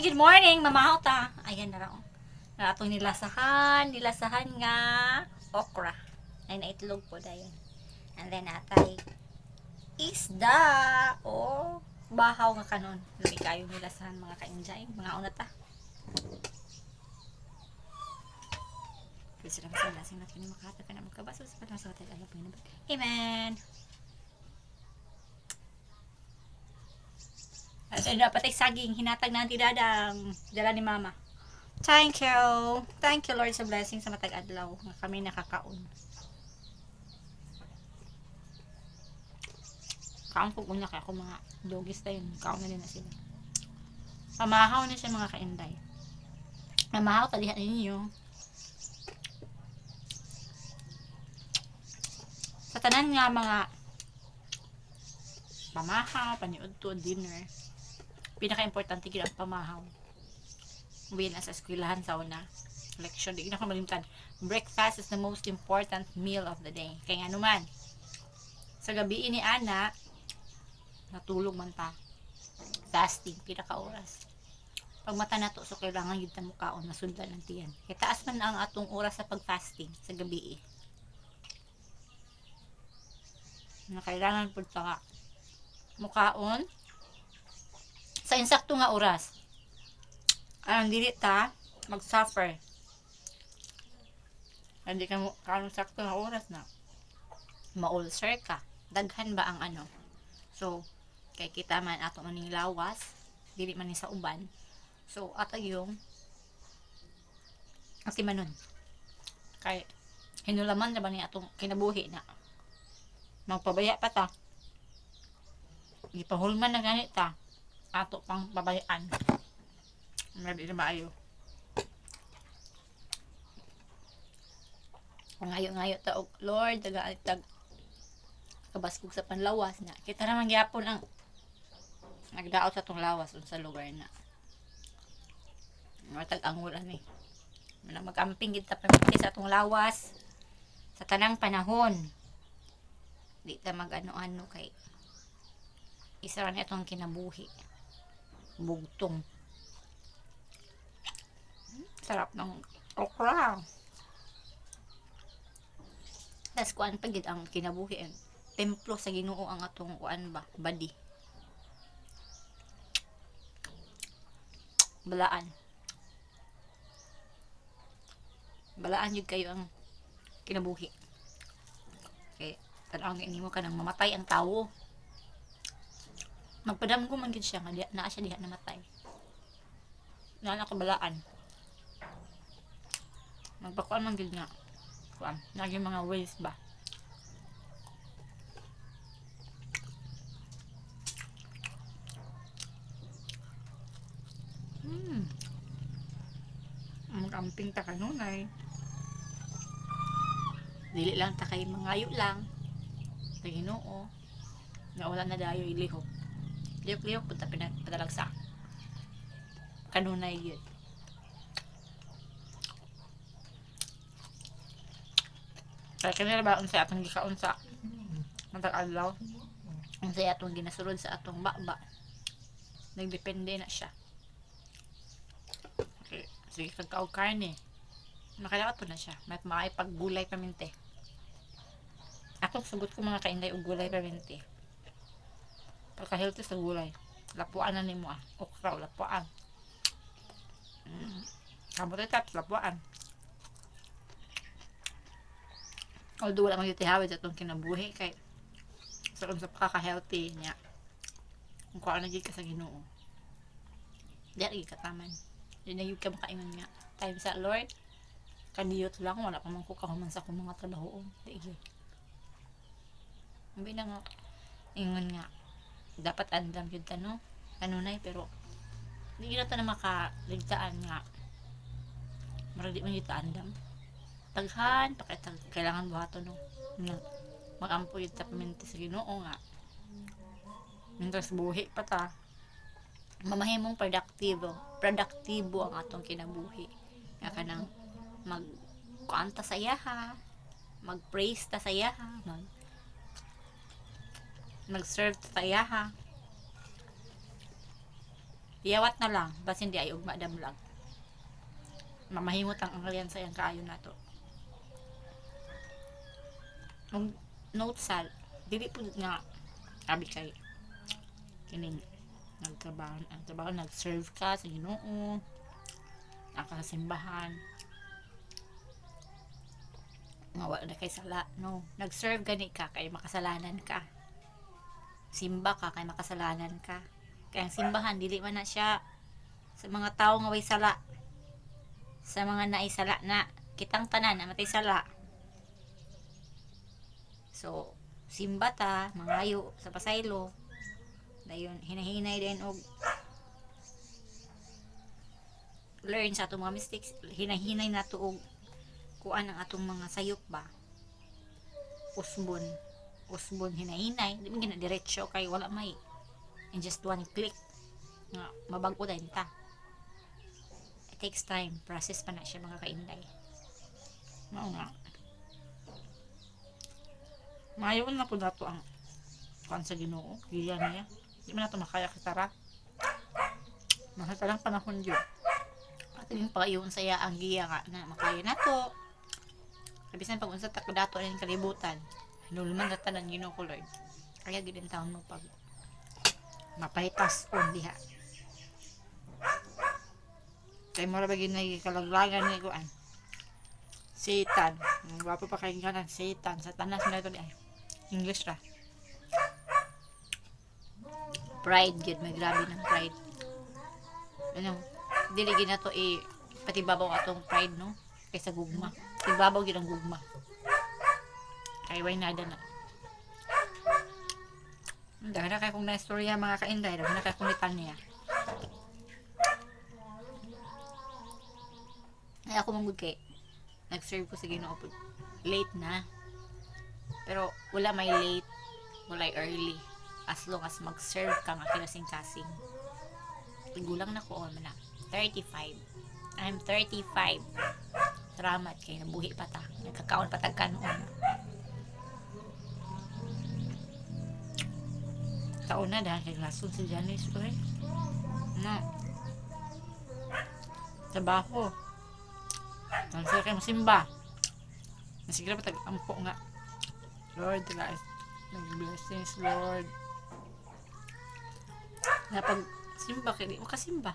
good morning, mamahaw ta. Ayan na raw. Na atong nilasahan nga okra. Ay naitlog po dayon. And then atay isda o bahaw nga kanon. Lami kayo nilasahan mga kainjay, mga unata. Please lang sa lasing natin makahata ka na magkabaso sa panahon sa hotel. Ayaw po yun. Amen. At dapat ay saging, hinatag na ang tidadang dala ni mama. Thank you. Thank you Lord sa blessing sa matag adlaw nga kami nakakaon. Kaon po una kaya ako mga doggies tayo. Kaon na din na sila. Pamahaw na siya mga kainday. Pamahaw, talihan ninyo. Sa tanan nga mga pamahaw, paniud to, dinner, pinaka-importante gila ang pamahaw. Uwiin na sa eskwelahan sa una. Leksyon, di na ko malimtan. Breakfast is the most important meal of the day. Kaya nga naman, sa gabi ni Ana, natulog man ta. Fasting, pinaka-oras. Pag mata na to, so kailangan yun ta mukaon, masundan ng tiyan. Kaya taas man ang atong oras sa pag-fasting sa gabi na kailangan po ta mukaon sa insakto nga oras. Dili ta mag-suffer. Hindi ka kaano sakto nga oras na ma-ulcer ka. Daghan ba ang ano? So, kay kita man ato maning lawas, dili man ni sa uban. So, ato yung kasi manon. Kay hinulaman na ba ni atong kinabuhi na magpabaya pa ta. Ipahulman na ganit ta. Ato pang babayaan. Hindi na maayo. Ngayo-ngayo ta og Lord, tag kabaskog sa panlawas na. Kita naman gyapon ang nagdaot sa tong lawas sa lugar na. Matag angulan ni. Mag-camping kita pamiti sa atong lawas sa tanang panahon. Di ta mag-ano-ano kay isa ra na itong kinabuhi. Bugtong. Sarap ng okra. Tas kuan pagid ang kinabuhi ang templo sa Ginoo ang atong kuan ba body. Balaan yun kayo ang kinabuhi. Okay, tanawang nimo ka nang mamatay ang tawo. Magpadamgo man gid siya nga naa siya diha namatay. Nana ko balaan. Magpakuan man gid nga. Kuan, naging mga ways ba. Mag-amping ta kanunay. Dili lang ta kay mangayo lang. Sa Ginoo. Nga wala na dayo ilihok. Lihok-lihok punta pinadalagsa. Kanunay yun. Kaya kanila ba unsay atong gikaon sa matag adlaw? Unsay atong ginasulod sa atong baba. Nagdepende na siya. Okay. Sige, kagkaog karne. Makalakat po na siya. May paggulay paminti. Ako sugot ko mga kainday og gulay paminti. Pagka-healthy sa gulay. Lapuan na nimo okra, lapuan. Kamote tat, lapuan. Although wala magtitihawid sa itong kinabuhi kay sa pagkaka-healthy niya. Kung kung ano nagig ka sa Ginoo. Di lagi kataman. Di na yung ka makaingon nga. Time sa Lord. Kaniyot lang. Wala pa man ko kahuman sa akong mga trabaho. Di yun. Hindi na nga. Ingon nga. Dapat andam yun ta no. Kanunay pero hindi na ta na makaligtaan nga. Maradi man yun ta andam. Taghan. Kailangan buhato no. Magampo yun ta paminti sa Ginoo nga. Mientras buhi pa ta. Mamahimong produktibo ang atong kinabuhi. Nga kanang mag-kuanta sa iyaha, mag-praise ta sa iyaha, mag-serve ta sa iyaha. Tiyawat na lang, bas hindi ay ugma damlag. Mamahimot ang alyansa yang kaayo na to. Kung note sal, dili po nga, sabi kay, kining, nagtrabaho, nag-serve ka sa Ginoo, nakasimbahan, nga wala na kay sala, no. Nag-serve gani ka, kay makasalanan ka. Simba ka, kay makasalanan ka. Kaya ang simbahan, dili man na siya sa mga tao nga way sala. Sa mga naisala na, kitang tanan, na matay sala. So, simba ta, mangayo sa pasaylo. Dayon, hinahinay din og learn sa atong mga mistakes. Hinahinay na to og kuan ang atong mga sayop ba. Usbon hinahinay. Di man gina diretso kay wala may. In just one click. Nga, mabag-o din ta. It takes time. Process pa na siya mga kainday. Mao nga. Mayon na po dato ang kuan sa Ginoo. Giya niya. Di man nato makaya kitara. Mahal panahon yun. At yung pagayon saya ang giya nga na makaya na to. Kabisan pag unsa ta dato ang kalibutan. Hinulman na tanan Ginoo ko Lord. Kaya gid taon mo pag mapahitas on diha. Kay mo ra ba ginay kalaglagan ni kuan. Satan. Wapo pa kay ganan Satan. Satanas na ito di ay. English ra. Pride gid, may grabe ng pride. Ano, dili gid nato patibabaw atong pride no kaysa gugma. Tibabaw gid ang gugma. Kay way nada na. Dahil na kay kung na-istorya mga kainday, dahil na kay kung litan niya. Ay ako manggod kay nag-serve ko sa Ginoo po. Late na. Pero wala may late, wala early. As long as mag-serve ka nga kinasing-kasing. Gulang na ko na 35. I'm 35. Salamat kay nabuhi pa ta. Nagkakaon pa tagka noon. Taon na dahil kay lason si Janice ko eh. No. Trabaho. Nagsaya kayo masimba. Nasigla pa tag-ampo nga. Lord, nag-blessings, Lord. Na pag simba kayo, makasimba.